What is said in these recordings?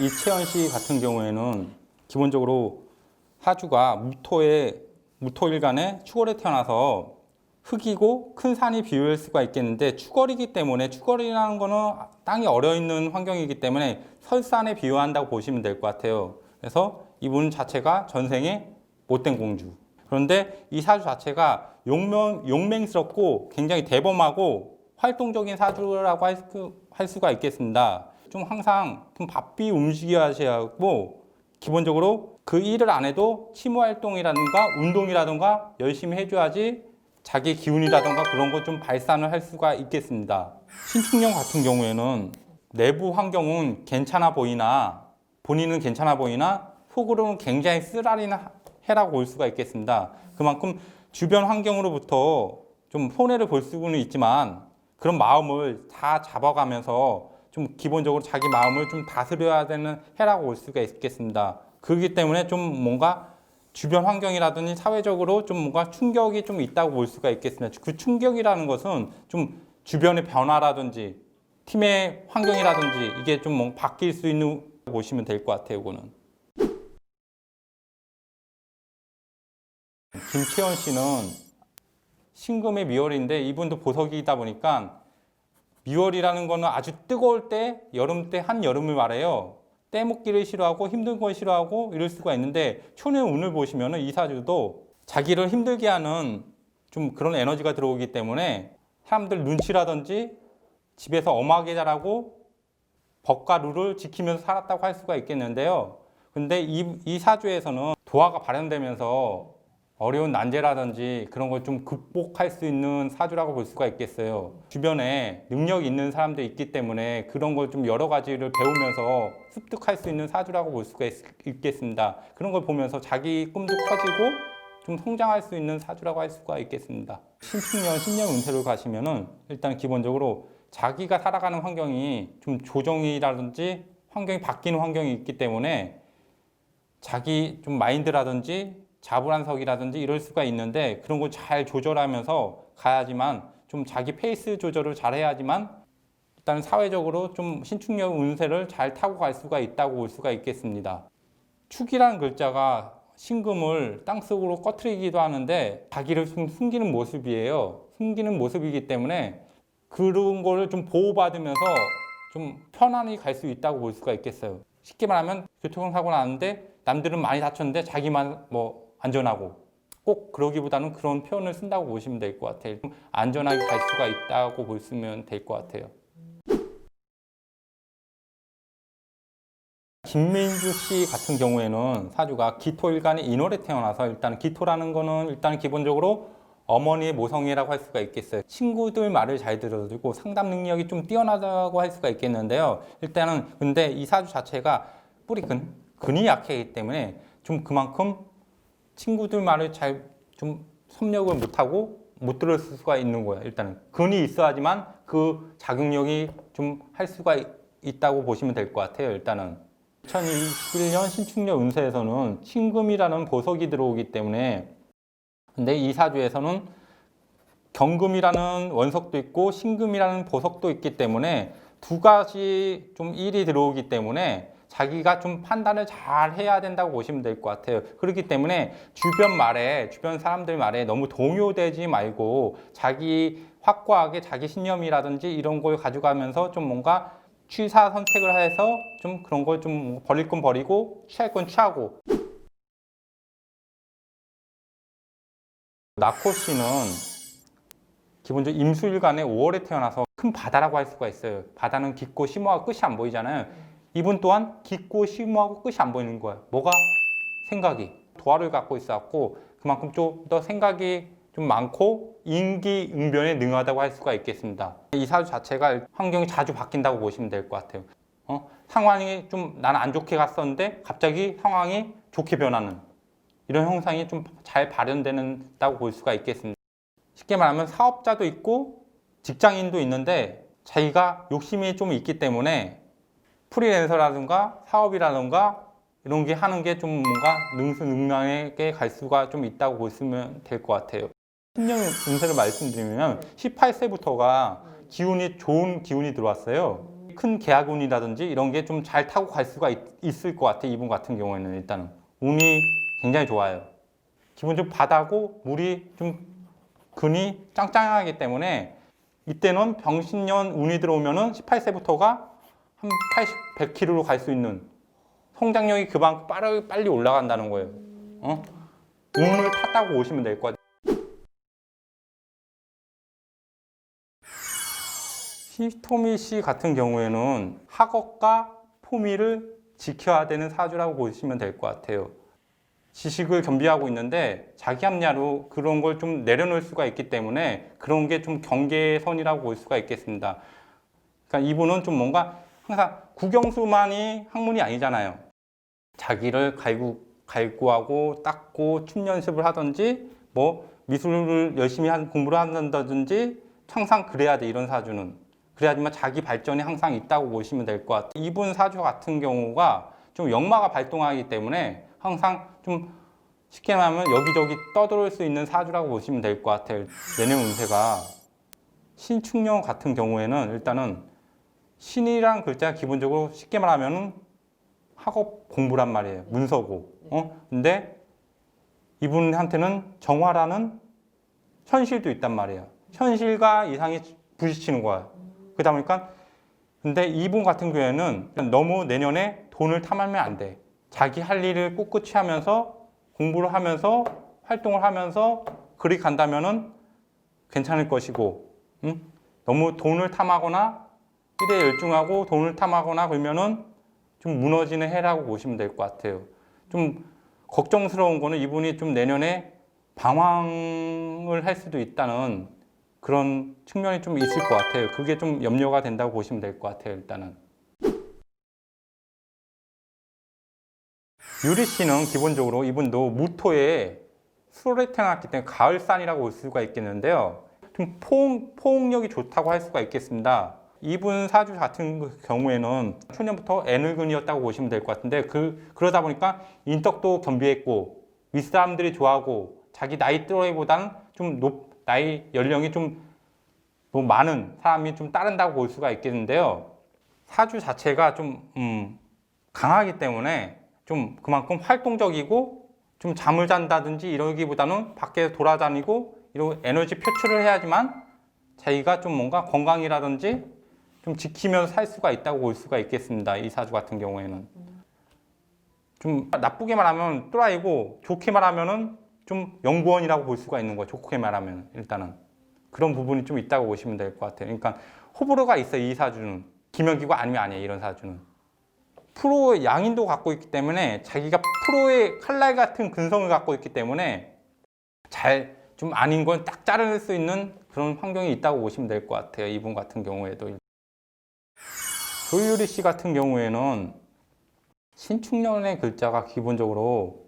이채연 씨 같은 경우에는 기본적으로 사주가 무토일간에 축월에 태어나서 흙이고 큰 산이 비유일 수가 있겠는데, 축월이기 때문에, 축월이라는 거는 땅이 얼어 있는 환경이기 때문에 설산에 비유한다고 보시면 될 것 같아요. 그래서 이분 자체가 전생에 못된 공주. 그런데 이 사주 자체가 용맹스럽고 굉장히 대범하고 활동적인 사주라고 할 수가 있겠습니다. 좀 항상 좀 바삐 움직여야 하고, 기본적으로 그 일을 안 해도 취미 활동이라든가 운동이라든가 열심히 해줘야지 자기 기운이라든가 그런 거 좀 발산을 할 수가 있겠습니다. 신축년 같은 경우에는 내부 환경은 괜찮아 보이나, 본인은 괜찮아 보이나 속으로는 굉장히 쓰라린 해라고 볼 수가 있겠습니다. 그만큼 주변 환경으로부터 좀 손해를 볼 수는 있지만, 그런 마음을 다 잡아가면서 좀 기본적으로 자기 마음을 좀 다스려야 되는 해라고 볼 수가 있겠습니다. 그렇기 때문에 좀 뭔가 주변 환경이라든지 사회적으로 좀 뭔가 충격이 좀 있다고 볼 수가 있겠습니다. 그 충격이라는 것은 좀 주변의 변화라든지 팀의 환경이라든지 이게 좀 뭔가 바뀔 수 있는 보시면 될 것 같아요. 이거는. 김채연 씨는 신금의 미월인데, 이분도 보석이다 보니까 미월이라는 거는 아주 뜨거울 때, 여름 때 한여름을 말해요. 떼먹기를 싫어하고 힘든 걸 싫어하고 이럴 수가 있는데, 초년 운을 보시면 이 사주도 자기를 힘들게 하는 좀 그런 에너지가 들어오기 때문에 사람들 눈치라든지 집에서 엄하게 자라고 법과 룰을 지키면서 살았다고 할 수가 있겠는데요. 근데 이 사주에서는 도화가 발현되면서 어려운 난제라든지 그런 걸 좀 극복할 수 있는 사주라고 볼 수가 있겠어요. 주변에 능력이 있는 사람들이 있기 때문에 그런 걸 좀 여러 가지를 배우면서 습득할 수 있는 사주라고 볼 수가 있겠습니다. 그런 걸 보면서 자기 꿈도 커지고 좀 성장할 수 있는 사주라고 할 수가 있겠습니다. 신축년, 신년 운세를 가시면은 일단 기본적으로 자기가 살아가는 환경이 좀 조정이라든지 환경이 바뀌는 환경이 있기 때문에 자기 좀 마인드라든지 자불안석이라든지 이럴 수가 있는데, 그런 걸 잘 조절하면서 가야지만, 좀 자기 페이스 조절을 잘 해야지만 일단 사회적으로 좀 신축년 운세를 잘 타고 갈 수가 있다고 볼 수가 있겠습니다. 축이라는 글자가 신금을 땅속으로 꺼트리기도 하는데 자기를 좀 숨기는 모습이에요. 숨기는 모습이기 때문에 그런 거를 좀 보호받으면서 좀 편안히 갈 수 있다고 볼 수가 있겠어요. 쉽게 말하면 교통사고 나는데 남들은 많이 다쳤는데 자기만 뭐 안전하고, 꼭 그러기보다는 그런 표현을 쓴다고 보시면 될 것 같아요. 좀 안전하게 갈 수가 있다고 보시면 될 것 같아요. 김민주 씨 같은 경우에는 사주가 기토일간의 인월에 태어나서, 일단 기토라는 거는 일단 기본적으로 어머니의 모성이라고 할 수가 있겠어요. 친구들 말을 잘 들어주고 상담 능력이 좀 뛰어나다고 할 수가 있겠는데요. 일단은 근데 이 사주 자체가 근이 약하기 때문에 좀 그만큼 친구들 말을 잘 좀 섭렵을 못하고 못 들을 수가 있는 거예요. 일단은 근이 있어야지만 그 자격력이 좀 할 수가 있다고 보시면 될 것 같아요. 일단은 2021년 신축년 운세에서는 신금이라는 보석이 들어오기 때문에, 근데 이 사주에서는 경금이라는 원석도 있고 신금이라는 보석도 있기 때문에 두 가지 좀 일이 들어오기 때문에 자기가 좀 판단을 잘 해야 된다고 보시면 될 것 같아요. 그렇기 때문에 주변 사람들 말에 너무 동요되지 말고 자기 확고하게 자기 신념이라든지 이런 걸 가져가면서 좀 뭔가 취사 선택을 해서 좀 그런 걸 좀 버릴 건 버리고 취할 건 취하고. 나코 씨는 기본적으로 임수일간에 5월에 태어나서 큰 바다라고 할 수가 있어요. 바다는 깊고 심오하고 끝이 안 보이잖아요. 이분 또한 깊고 심오하고 끝이 안 보이는 거예요. 뭐가? 생각이. 도화를 갖고 있었고 그만큼 좀 더 생각이 좀 많고 인기응변에 능하다고 할 수가 있겠습니다. 이 사주 자체가 환경이 자주 바뀐다고 보시면 될 것 같아요. 상황이 좀 나는 안 좋게 갔었는데 갑자기 상황이 좋게 변하는 이런 형상이 좀 잘 발현된다고 볼 수가 있겠습니다. 쉽게 말하면 사업자도 있고 직장인도 있는데 자기가 욕심이 좀 있기 때문에 프리랜서라든가 사업이라든가 이런 게 하는 게 좀 뭔가 능수능란하게 갈 수가 좀 있다고 보시면 될 것 같아요. 신년 운세를 말씀드리면 18세부터가 기운이 좋은 기운이 들어왔어요. 큰 계약운이라든지 이런 게 좀 잘 타고 갈 수가 있을 것 같아요. 이분 같은 경우에는 일단은 운이 굉장히 좋아요. 기본적으로 바다고 물이 좀 근이 짱짱하기 때문에 이때는 병신년 운이 들어오면은 18세부터가 한 80, 100km로 갈 수 있는 성장력이 그만큼 빨리 올라간다는 거예요. 운을 탔다고 보시면 될 것 같아요. 히토미 씨 같은 경우에는 학업과 포미를 지켜야 되는 사주라고 보시면 될 것 같아요. 지식을 겸비하고 있는데 자기 합리화로 그런 걸 좀 내려놓을 수가 있기 때문에 그런 게 좀 경계선이라고 볼 수가 있겠습니다. 그러니까 이분은 좀 뭔가 항상 국영수만이 학문이 아니잖아요. 자기를 갈구하고 닦고 춤 연습을 하든지 뭐 미술을 열심히 공부를 한다든지 항상 그래야 돼, 이런 사주는. 그래야지만 자기 발전이 항상 있다고 보시면 될 것 같아요. 이분 사주 같은 경우가 좀 역마가 발동하기 때문에 항상 좀 쉽게 말하면 여기저기 떠돌 수 있는 사주라고 보시면 될 것 같아요. 내년 운세가 신축년 같은 경우에는 일단은 신이란 글자가 기본적으로 쉽게 말하면 학업 공부란 말이에요. 문서고. 근데 이분한테는 정화라는 현실도 있단 말이에요. 현실과 이상이 부딪히는 거야. 그러다 보니까 근데 이분 같은 경우에는 너무 내년에 돈을 탐하면 안 돼. 자기 할 일을 꿋꿋이 하면서 공부를 하면서 활동을 하면서 그리 간다면은 괜찮을 것이고, 너무 돈을 탐하거나 일에 열중하고 돈을 탐하거나 그러면은 좀 무너지는 해라고 보시면 될 것 같아요. 좀 걱정스러운 거는 이분이 좀 내년에 방황을 할 수도 있다는 그런 측면이 좀 있을 것 같아요. 그게 좀 염려가 된다고 보시면 될 것 같아요, 일단은. 유리 씨는 기본적으로 이분도 무토에 수월에 태어났기 때문에 가을산이라고 볼 수가 있겠는데요. 좀 포옹력이 좋다고 할 수가 있겠습니다. 이분 사주 같은 경우에는 초년부터 N을근이었다고 보시면 될 것 같은데 그러다 보니까 인덕도 겸비했고 윗사람들이 좋아하고 자기 나이 또래보다는 좀 나이 연령이 좀 많은 사람이 좀 따른다고 볼 수가 있겠는데요. 사주 자체가 좀 강하기 때문에 좀 그만큼 활동적이고 좀 잠을 잔다든지 이러기보다는 밖에 돌아다니고 이런 에너지 표출을 해야지만 자기가 좀 뭔가 건강이라든지 좀 지키면서 살 수가 있다고 볼 수가 있겠습니다. 이 사주 같은 경우에는. 좀 나쁘게 말하면 또라이고 좋게 말하면은 좀 연구원이라고 볼 수가 있는 거예요. 좋게 말하면 일단은. 그런 부분이 좀 있다고 보시면 될 것 같아요. 그러니까 호불호가 있어요. 이 사주는. 김연기고 아니면 아니에요. 이런 사주는. 프로의 양인도 갖고 있기 때문에 자기가 프로의 칼날 같은 근성을 갖고 있기 때문에 잘 좀 아닌 건 딱 자를 수 있는 그런 환경이 있다고 보시면 될 것 같아요. 이분 같은 경우에도. 조유리 씨 같은 경우에는 신축년의 글자가 기본적으로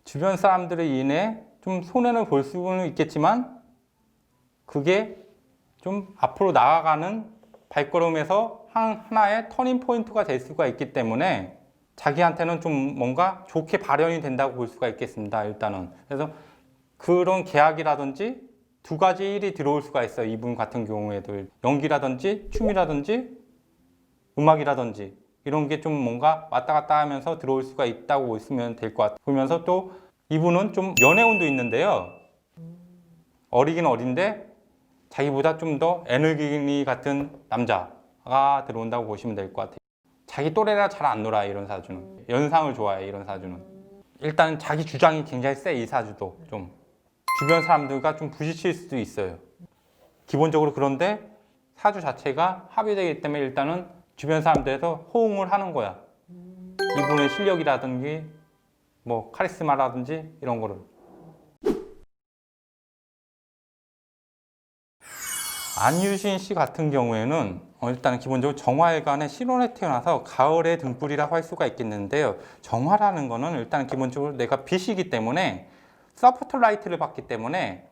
주변 사람들에 인해 좀 손해를 볼 수는 있겠지만 그게 좀 앞으로 나아가는 발걸음에서 하나의 터닝 포인트가 될 수가 있기 때문에 자기한테는 좀 뭔가 좋게 발현이 된다고 볼 수가 있겠습니다. 일단은. 그래서 그런 계약이라든지 두 가지 일이 들어올 수가 있어요. 이분 같은 경우에도 연기라든지 춤이라든지 음악이라든지 이런 게 좀 뭔가 왔다 갔다 하면서 들어올 수가 있다고 보시면 될 것 같아요. 보면서 또 이분은 좀 연애운도 있는데요. 어리긴 어린데 자기보다 좀 더 에너지 같은 남자가 들어온다고 보시면 될 것 같아요. 자기 또래라 잘 안 놀아요. 이런 사주는. 연상을 좋아해요. 이런 사주는. 일단 자기 주장이 굉장히 세. 이 사주도 좀. 주변 사람들과 좀 부딪힐 수도 있어요. 기본적으로. 그런데 사주 자체가 합의되기 때문에 일단은 주변 사람들에서 호응을 하는 거야. 이분의 실력이라든지 뭐 카리스마라든지 이런 거를. 안유신 씨 같은 경우에는 일단 기본적으로 정화일간의 실혼에 태어나서 가을의 등불이라고 할 수가 있겠는데요. 정화라는 거는 일단 기본적으로 내가 빛이기 때문에 서포트라이트를 받기 때문에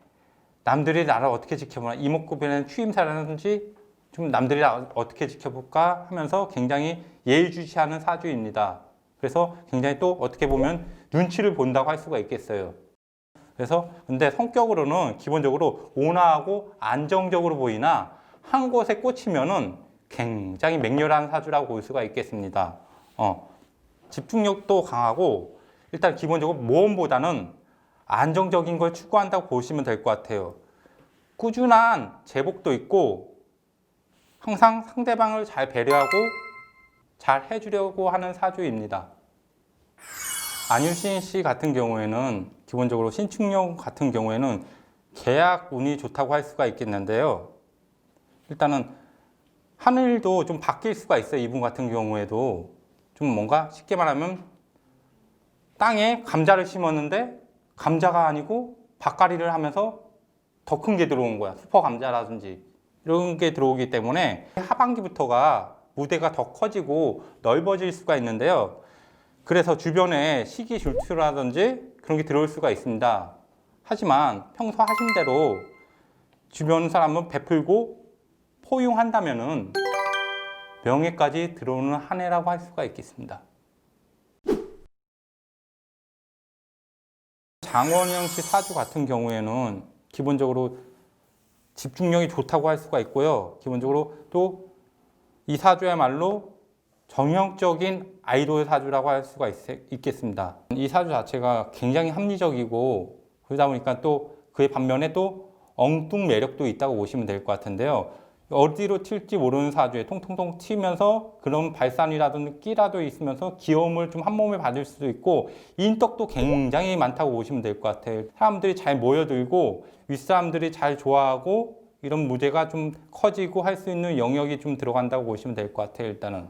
남들이 나를 어떻게 지켜보나, 이목구비는 취임사라든지 좀 남들이 나를 어떻게 지켜볼까 하면서 굉장히 예의주시하는 사주입니다. 그래서 굉장히 또 어떻게 보면 눈치를 본다고 할 수가 있겠어요. 그래서 근데 성격으로는 기본적으로 온화하고 안정적으로 보이나 한 곳에 꽂히면은 굉장히 맹렬한 사주라고 볼 수가 있겠습니다. 집중력도 강하고 일단 기본적으로 모험보다는 안정적인 걸 추구한다고 보시면 될 것 같아요. 꾸준한 제복도 있고 항상 상대방을 잘 배려하고 잘 해주려고 하는 사주입니다. 안유신 씨 같은 경우에는 기본적으로 신축년 같은 경우에는 계약 운이 좋다고 할 수가 있겠는데요. 일단은 하늘도 좀 바뀔 수가 있어요. 이분 같은 경우에도 좀 뭔가 쉽게 말하면 땅에 감자를 심었는데 감자가 아니고 밭갈이를 하면서 더 큰 게 들어온 거야. 슈퍼 감자라든지 이런 게 들어오기 때문에 하반기부터가 무대가 더 커지고 넓어질 수가 있는데요. 그래서 주변에 시기 질투라든지 그런 게 들어올 수가 있습니다. 하지만 평소 하신 대로 주변 사람은 베풀고 포용한다면은 명예까지 들어오는 한 해라고 할 수가 있겠습니다. 장원영 씨 사주 같은 경우에는 기본적으로 집중력이 좋다고 할 수가 있고요. 기본적으로 또 이 사주야말로 전형적인 아이돌 사주라고 할 수가 있겠습니다. 이 사주 자체가 굉장히 합리적이고 그러다 보니까 또 그의 반면에 또 엉뚱 매력도 있다고 보시면 될 것 같은데요. 어디로 튈지 모르는 사주에 통통통 튀면서 그런 발산이라든지 끼라도 있으면서 귀여움을 좀 한 몸에 받을 수도 있고 인덕도 굉장히 많다고 보시면 될 것 같아요. 사람들이 잘 모여들고 윗사람들이 잘 좋아하고 이런 무대가 좀 커지고 할 수 있는 영역이 좀 들어간다고 보시면 될 것 같아요. 일단은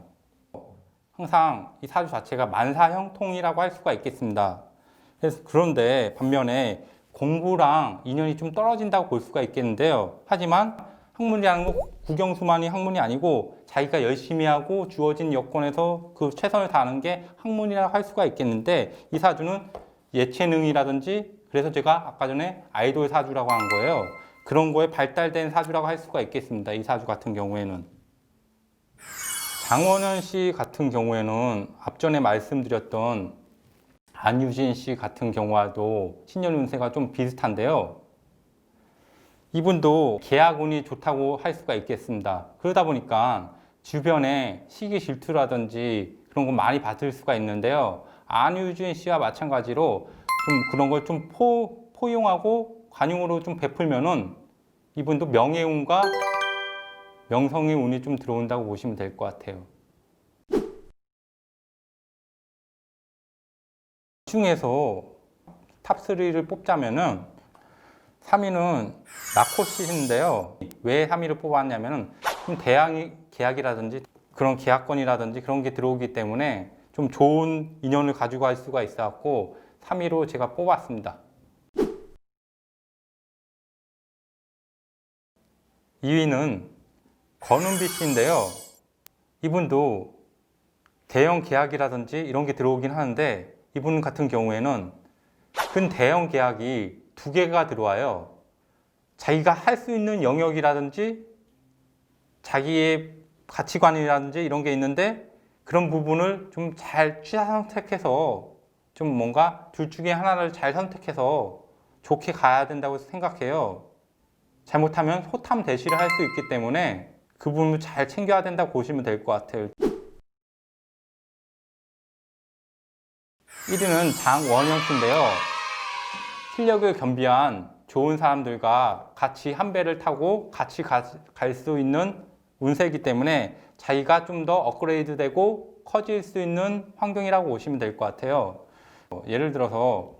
항상 이 사주 자체가 만사형통이라고 할 수가 있겠습니다. 그런데 반면에 공부랑 인연이 좀 떨어진다고 볼 수가 있겠는데요. 하지만 학문이라는 건 국영수만이 학문이 아니고 자기가 열심히 하고 주어진 여건에서 그 최선을 다하는 게 학문이라고 할 수가 있겠는데 이 사주는 예체능이라든지 그래서 제가 아까 전에 아이돌 사주라고 한 거예요. 그런 거에 발달된 사주라고 할 수가 있겠습니다. 이 사주 같은 경우에는. 장원현 씨 같은 경우에는 앞전에 말씀드렸던 안유진 씨 같은 경우와도 신년 운세가 좀 비슷한데요. 이분도 계약운이 좋다고 할 수가 있겠습니다. 그러다 보니까 주변에 시기 질투라든지 그런 거 많이 받을 수가 있는데요. 안유진 씨와 마찬가지로 좀 그런 걸 좀 포용하고 관용으로 좀 베풀면은 이분도 명예운과 명성의 운이 좀 들어온다고 보시면 될 것 같아요. 중에서 탑3를 뽑자면은 3위는 나코씨인데요. 왜 3위를 뽑았냐면은 좀 계약이라든지 그런 계약건이라든지 그런 게 들어오기 때문에 좀 좋은 인연을 가지고 갈 수가 있어갖고 3위로 제가 뽑았습니다. 2위는 권은비 씨인데요. 이분도 대형 계약이라든지 이런 게 들어오긴 하는데 이분 같은 경우에는 큰 대형 계약이 2개가 들어와요. 자기가 할 수 있는 영역이라든지 자기의 가치관이라든지 이런 게 있는데 그런 부분을 좀 잘 취사 선택해서 좀 뭔가 둘 중에 하나를 잘 선택해서 좋게 가야 된다고 생각해요. 잘못하면 호탐 대시를 할 수 있기 때문에 그 부분을 잘 챙겨야 된다고 보시면 될 것 같아요. 1위는 장원영 씨인데요. 실력을 겸비한 좋은 사람들과 같이 한 배를 타고 같이 갈 수 있는 운세이기 때문에 자기가 좀 더 업그레이드 되고 커질 수 있는 환경이라고 보시면 될 것 같아요. 예를 들어서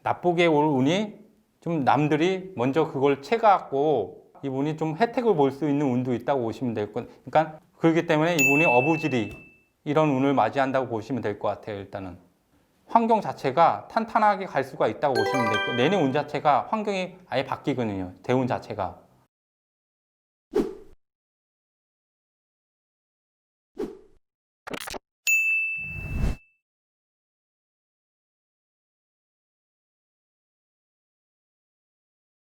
나쁘게 올 운이 좀 남들이 먼저 그걸 채갖고 이분이 좀 혜택을 볼 수 있는 운도 있다고 보시면 될 것 같아요. 그러니까 그렇기 때문에 이분이 어부지리 이런 운을 맞이한다고 보시면 될 것 같아요. 일단은 환경 자체가 탄탄하게 갈 수가 있다고 보시면 될 거예요. 내년 운 자체가 환경이 아예 바뀌거든요. 대운 자체가.